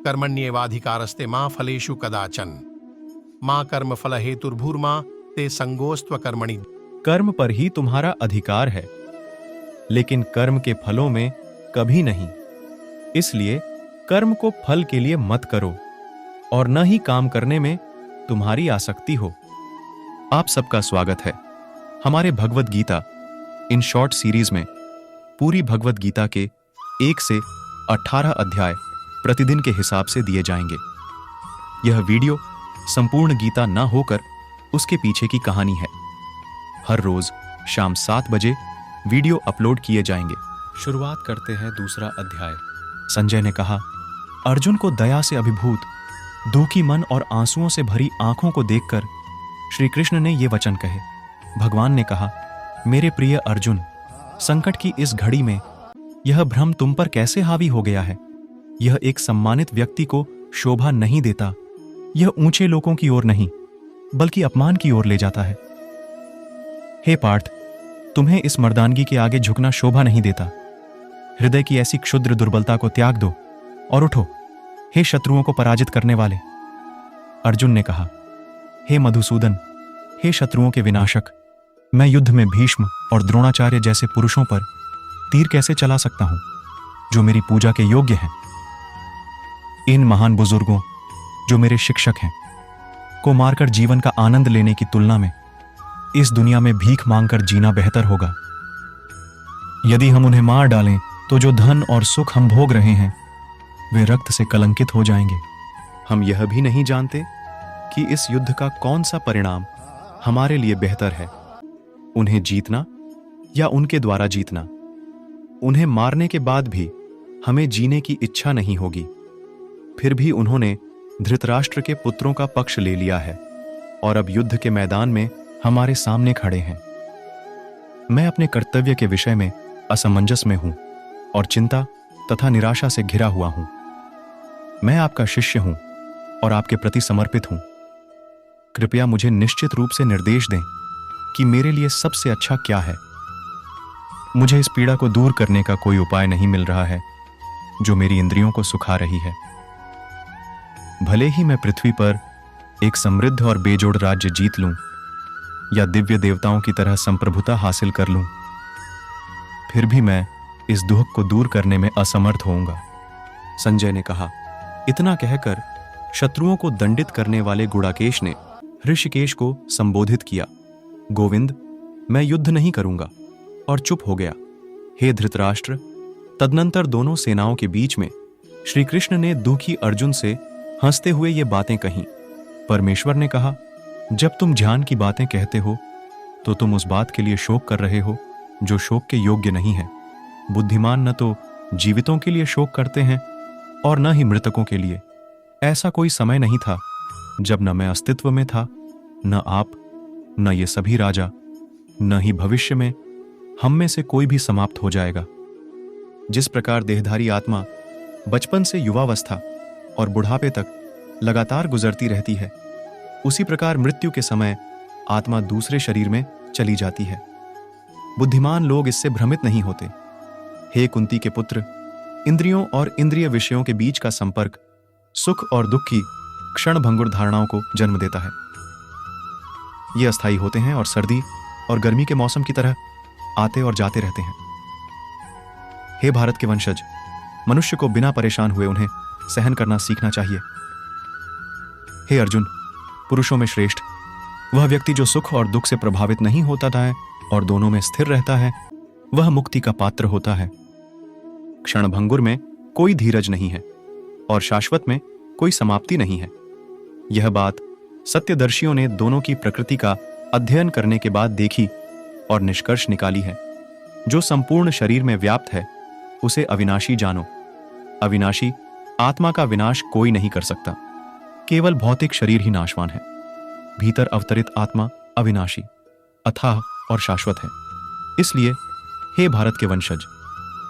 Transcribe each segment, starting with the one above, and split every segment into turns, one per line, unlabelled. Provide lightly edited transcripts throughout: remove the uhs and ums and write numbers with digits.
कर्मण्येवाधिकारस्ते मा फलेषु कदाचन माँ कर्म फल हेतुर्भूर्मा ते संगोस्त्व कर्मणि।
कर्म पर ही तुम्हारा अधिकार है, लेकिन कर्म के फलों में कभी नहीं। इसलिए कर्म को फल के लिए मत करो और न ही काम करने में तुम्हारी आसक्ति हो। आप सबका स्वागत है हमारे Bhagavad Gita in short series में। पूरी भगवद गीता के 1 से 18 अध्याय प्रतिदिन के हिसाब से दिए जाएंगे। यह वीडियो संपूर्ण गीता न होकर उसके पीछे की कहानी है। हर रोज शाम 7 बजे वीडियो अपलोड किए जाएंगे। शुरुआत करते हैं दूसरा अध्याय। संजय ने कहा, अर्जुन को दया से अभिभूत, दुखी मन और आंसुओं से भरी आंखों को देखकर श्री कृष्ण ने ये वचन कहे। भगवान ने कहा, मेरे प्रिय अर्जुन, संकट की इस घड़ी में यह भ्रम तुम पर कैसे हावी हो गया है? यह एक सम्मानित व्यक्ति को शोभा नहीं देता। यह ऊंचे लोगों की ओर नहीं, बल्कि अपमान की ओर ले जाता है। हे पार्थ, तुम्हें इस मर्दानगी के आगे झुकना शोभा नहीं देता। हृदय की ऐसी क्षुद्र दुर्बलता को त्याग दो और उठो, हे शत्रुओं को पराजित करने वाले। अर्जुन ने कहा, हे मधुसूदन, हे शत्रुओं के विनाशक, मैं युद्ध में भीष्म और द्रोणाचार्य जैसे पुरुषों पर तीर कैसे चला सकता हूं, जो मेरी पूजा के योग्य हैं? इन महान बुजुर्गों, जो मेरे शिक्षक हैं, को मारकर जीवन का आनंद लेने की तुलना में इस दुनिया में भीख मांगकर जीना बेहतर होगा। यदि हम उन्हें मार डालें तो जो धन और सुख हम भोग रहे हैं वे रक्त से कलंकित हो जाएंगे। हम यह भी नहीं जानते कि इस युद्ध का कौन सा परिणाम हमारे लिए बेहतर है, उन्हें जीतना या उनके द्वारा जीतना। उन्हें मारने के बाद भी हमें जीने की इच्छा नहीं होगी। फिर भी उन्होंने धृतराष्ट्र के पुत्रों का पक्ष ले लिया है और अब युद्ध के मैदान में हमारे सामने खड़े हैं। मैं अपने कर्तव्य के विषय में असमंजस में हूं और चिंता तथा निराशा से घिरा हुआ हूं। मैं आपका शिष्य हूं और आपके प्रति समर्पित हूं। कृपया मुझे निश्चित रूप से निर्देश दें कि मेरे लिए सबसे अच्छा क्या है। मुझे इस पीड़ा को दूर करने का कोई उपाय नहीं मिल रहा है जो मेरी इंद्रियों को सुखा रही है। भले ही मैं पृथ्वी पर एक समृद्ध और बेजोड़ राज्य जीत लूं या दिव्य देवताओं की तरह संप्रभुता हासिल कर लूं, फिर भी मैं इस दुख को दूर करने में असमर्थ होऊंगा। संजय ने कहा। इतना कहकर शत्रुओं को दंडित करने वाले गुड़ाकेश ने ऋषिकेश को संबोधित किया, गोविंद, मैं युद्ध नहीं करूंगा, और चुप हो गया। हे धृतराष्ट्र, तदनंतर दोनों सेनाओं के बीच में श्री कृष्ण ने दुखी अर्जुन से हंसते हुए ये बातें कहीं। परमेश्वर ने कहा, जब तुम ध्यान की बातें कहते हो तो तुम उस बात के लिए शोक कर रहे हो जो शोक के योग्य नहीं है। बुद्धिमान न तो जीवितों के लिए शोक करते हैं और न ही मृतकों के लिए। ऐसा कोई समय नहीं था जब न मैं अस्तित्व में था, न आप, न ये सभी राजा, न ही भविष्य में हम में से कोई भी समाप्त हो जाएगा। जिस प्रकार देहधारी आत्मा बचपन से युवावस्था और बुढ़ापे तक लगातार गुजरती रहती है, उसी प्रकार मृत्यु के समय आत्मा दूसरे शरीर में चली जाती है। बुद्धिमान लोग इससे भ्रमित नहीं होते। हे कुंती के पुत्र, इंद्रियों और इंद्रिय विषयों के बीच का संपर्क सुख और दुख की क्षणभंगुर धारणाओं को जन्म देता है। ये अस्थायी होते हैं और सर्दी और गर्मी के मौसम की तरह आते और जाते रहते हैं। हे भारत के वंशज, मनुष्य को बिना परेशान हुए उन्हें सहन करना सीखना चाहिए। हे अर्जुन, पुरुषों में श्रेष्ठ वह व्यक्ति जो सुख और दुख से प्रभावित नहीं होता है और दोनों में स्थिर रहता है, वह मुक्ति का पात्र होता है। क्षणभंगुर में कोई धीरज नहीं है और शाश्वत में कोई समाप्ति नहीं है। यह बात सत्यदर्शियों ने दोनों की प्रकृति का अध्ययन करने के बाद देखी और निष्कर्ष निकाली है। जो संपूर्ण शरीर में व्याप्त है उसे अविनाशी जानो। अविनाशी आत्मा का विनाश कोई नहीं कर सकता, केवल भौतिक शरीर ही नाशवान है। भीतर अवतरित आत्मा अविनाशी, अथाह और शाश्वत है। इसलिए हे भारत के वंशज,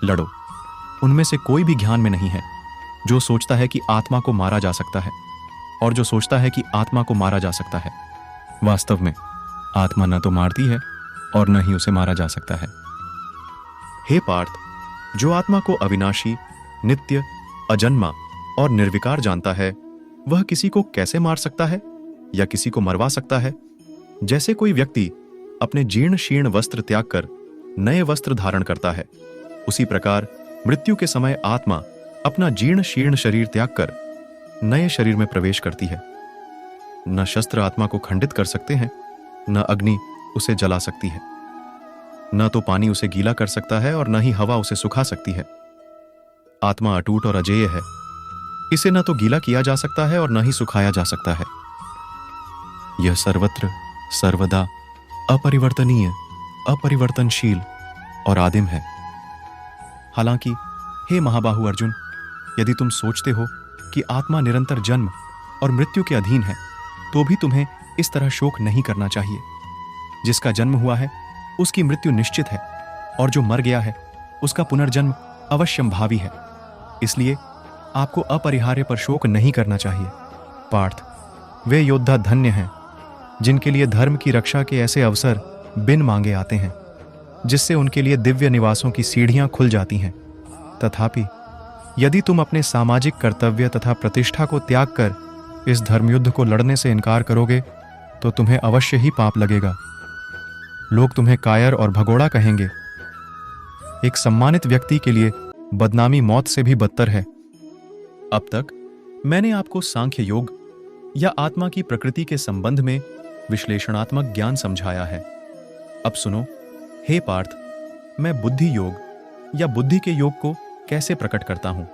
लड़ो। उनमें से कोई भी ज्ञान में नहीं है जो सोचता है कि आत्मा को मारा जा सकता है और जो सोचता है कि आत्मा को मारा जा सकता है। वास्तव में आत्मा न तो मारती है और न ही उसे मारा जा सकता है। हे पार्थ, जो आत्मा को अविनाशी, नित्य, अजन्मा और निर्विकार जानता है, वह किसी को कैसे मार सकता है या किसी को मरवा सकता है? जैसे कोई व्यक्ति अपने जीर्ण शीर्ण वस्त्र त्याग कर नए वस्त्र धारण करता है, उसी प्रकार मृत्यु के समय आत्मा अपना जीर्ण शीर्ण शरीर त्याग कर नए शरीर में प्रवेश करती है। न शस्त्र आत्मा को खंडित कर सकते हैं, न अग्नि उसे जला सकती है, न तो पानी उसे गीला कर सकता है और न ही हवा उसे सुखा सकती है। आत्मा अटूट और अजेय है, इसे न तो गीला किया जा सकता है और न ही सुखाया जा सकता है। यह सर्वत्र सर्वदा अपरिवर्तनीय, अपरिवर्तनशील और आदिम है। हालांकि हे महाबाहु अर्जुन, यदि तुम सोचते हो कि आत्मा निरंतर जन्म और मृत्यु के अधीन है, तो भी तुम्हें इस तरह शोक नहीं करना चाहिए। जिसका जन्म हुआ है उसकी मृत्यु निश्चित है, और जो मर गया है उसका पुनर्जन्म अवश्यंभावी है। इसलिए आपको अपरिहार्य पर शोक नहीं करना चाहिए। पार्थ, वे योद्धा धन्य हैं जिनके लिए धर्म की रक्षा के ऐसे अवसर बिन मांगे आते हैं, जिससे उनके लिए दिव्य निवासों की सीढ़ियां खुल जाती हैं। तथापि यदि तुम अपने सामाजिक कर्तव्य तथा प्रतिष्ठा को त्याग कर इस धर्मयुद्ध को लड़ने से इनकार करोगे, तो तुम्हें अवश्य ही पाप लगेगा। लोग तुम्हें कायर और भगोड़ा कहेंगे। एक सम्मानित व्यक्ति के लिए बदनामी मौत से भी बदतर है। अब तक मैंने आपको सांख्य योग या आत्मा की प्रकृति के संबंध में विश्लेषणात्मक ज्ञान समझाया है। अब सुनो, हे पार्थ, मैं बुद्धि योग या बुद्धि के योग को कैसे प्रकट करता हूं।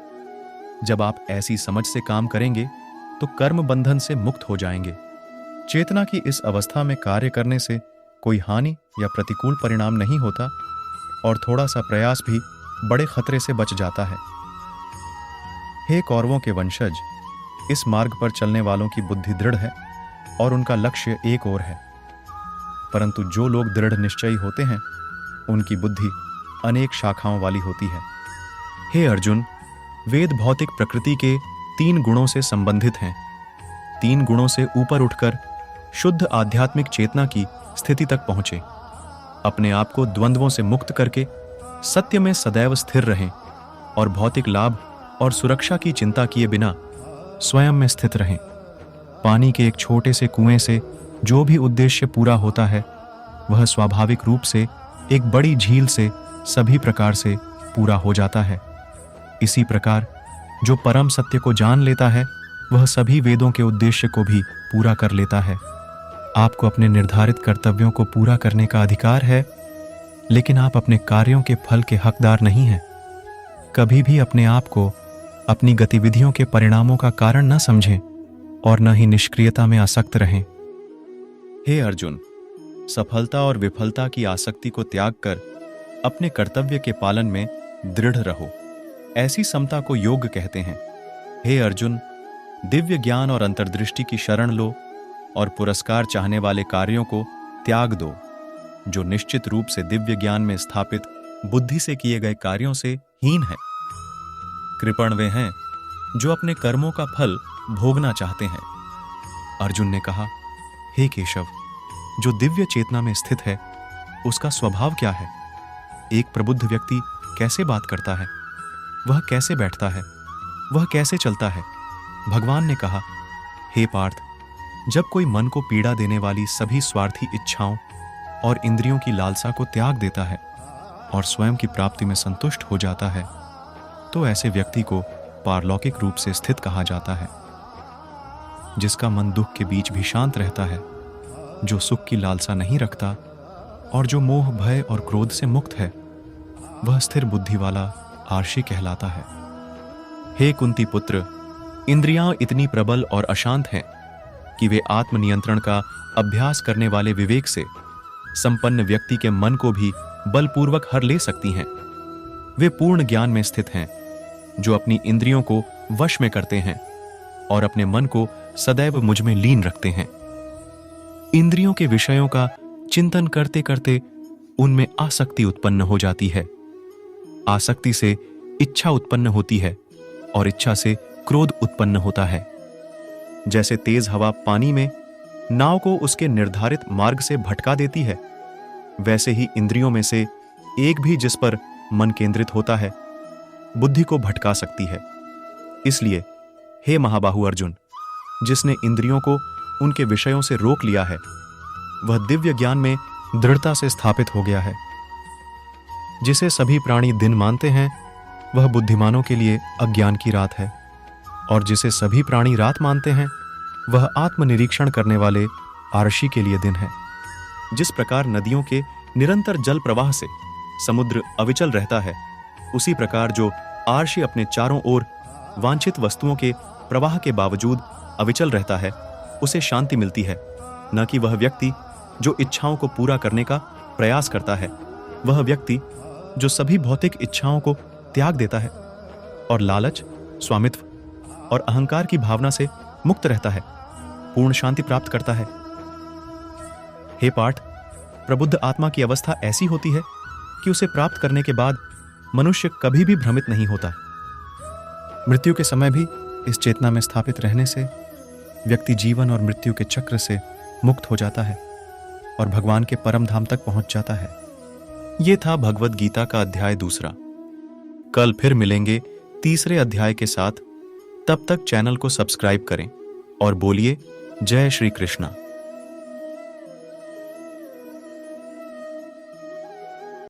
जब आप ऐसी समझ से काम करेंगे तो कर्म बंधन से मुक्त हो जाएंगे। चेतना की इस अवस्था में कार्य करने से कोई हानि या प्रतिकूल परिणाम नहीं होता, और थोड़ा सा प्रयास भी बड़े खतरे से बच जाता है। हे कौरवों के वंशज, इस मार्ग पर चलने वालों की बुद्धि दृढ़ है और उनका लक्ष्य एक और है, परंतु जो लोग दृढ़ निश्चयी होते हैं उनकी बुद्धि अनेक शाखाओं वाली होती है। हे अर्जुन, वेद भौतिक प्रकृति के 3 गुणों से संबंधित हैं। 3 गुणों से ऊपर उठकर शुद्ध आध्यात्मिक चेतना की स्थिति तक पहुंचे। अपने आप को द्वंद्वों से मुक्त करके सत्य में सदैव स्थिर रहें और भौतिक लाभ और सुरक्षा की चिंता किए बिना स्वयं में स्थित रहें। पानी के एक छोटे से कुएं से जो भी उद्देश्य पूरा होता है, वह स्वाभाविक रूप से एक बड़ी झील से सभी प्रकार से पूरा हो जाता है। इसी प्रकार जो परम सत्य को जान लेता है, वह सभी वेदों के उद्देश्य को भी पूरा कर लेता है। आपको अपने निर्धारित कर्तव्यों को पूरा करने का अधिकार है, लेकिन आप अपने कार्यों के फल के हकदार नहीं हैं। कभी भी अपने आप को अपनी गतिविधियों के परिणामों का कारण न समझें और न ही निष्क्रियता में आसक्त रहें। हे अर्जुन, सफलता और विफलता की आसक्ति को त्याग कर अपने कर्तव्य के पालन में दृढ़ रहो। ऐसी समता को योग कहते हैं। हे अर्जुन, दिव्य ज्ञान और अंतर्दृष्टि की शरण लो और पुरस्कार चाहने वाले कार्यों को त्याग दो, जो निश्चित रूप से दिव्य ज्ञान में स्थापित बुद्धि से किए गए कार्यों से हीन है। कृपण वे हैं जो अपने कर्मों का फल भोगना चाहते हैं। अर्जुन ने कहा, हे केशव, जो दिव्य चेतना में स्थित है उसका स्वभाव क्या है? एक प्रबुद्ध व्यक्ति कैसे बात करता है? वह कैसे बैठता है? वह कैसे चलता है? भगवान ने कहा, हे पार्थ, जब कोई मन को पीड़ा देने वाली सभी स्वार्थी इच्छाओं और इंद्रियों की लालसा को त्याग देता है और स्वयं की प्राप्ति में संतुष्ट हो जाता है, तो ऐसे व्यक्ति को पारलौकिक रूप से स्थित कहा जाता है। जिसका मन दुख के बीच भी शांत रहता है, जो सुख की लालसा नहीं रखता और जो मोह, भय और क्रोध से मुक्त है, वह स्थिर बुद्धि वाला आर्षी कहलाता है। हे कुंती पुत्र, इंद्रियां इतनी प्रबल और अशांत हैं कि वे आत्मनियंत्रण का अभ्यास करने वाले विवेक से संपन्न व्यक्ति के मन को भी बलपूर्वक हर ले सकती हैं। वे पूर्ण ज्ञान में स्थित हैं, जो अपनी इंद्रियों को वश में करते हैं और अपने मन को सदैव मुझ में लीन रखते हैं। इंद्रियों के विषयों का चिंतन करते करते उनमें आसक्ति उत्पन्न हो जाती है। आसक्ति से इच्छा उत्पन्न होती है और इच्छा से क्रोध उत्पन्न होता है। जैसे तेज हवा पानी में नाव को उसके निर्धारित मार्ग से भटका देती है, वैसे ही इंद्रियों में से एक भी जिस पर मन केंद्रित होता है, बुद्धि को भटका सकती है। इसलिए हे महाबाहु अर्जुन, जिसने इंद्रियों को उनके विषयों से रोक लिया है, वह दिव्य ज्ञान में दृढ़ता से स्थापित हो गया है। जिसे सभी प्राणी दिन मानते हैं, वह बुद्धिमानों के लिए अज्ञान की रात है, और जिसे सभी प्राणी रात मानते हैं, वह आत्मनिरीक्षण करने वाले आरषि के लिए दिन है। जिस प्रकार नदियों के निरंतर जल प्रवाह से समुद्र अविचल रहता है, उसी प्रकार जो आरषि अपने चारों ओर वांछित वस्तुओं के प्रवाह के बावजूद अविचल रहता है, उसे शांति मिलती है। न कि वह व्यक्ति जो इच्छाओं को पूरा करने का प्रयास करता है, वह व्यक्ति जो सभी भौतिक इच्छाओं को त्याग देता है और लालच, स्वामित्व और अहंकार की भावना से मुक्त रहता है, पूर्ण शांति प्राप्त करता है। हे पार्थ, प्रबुद्ध आत्मा की अवस्था ऐसी होती है कि उसे प्राप्त करने के बाद मनुष्य कभी भी भ्रमित नहीं होता। मृत्यु के समय भी इस चेतना में स्थापित रहने से व्यक्ति जीवन और मृत्यु के चक्र से मुक्त हो जाता है और भगवान के परम धाम तक पहुंच जाता है। यह था भगवद गीता का अध्याय 2। कल फिर मिलेंगे तीसरे अध्याय के साथ। तब तक चैनल को सब्सक्राइब करें और बोलिए जय श्री कृष्णा।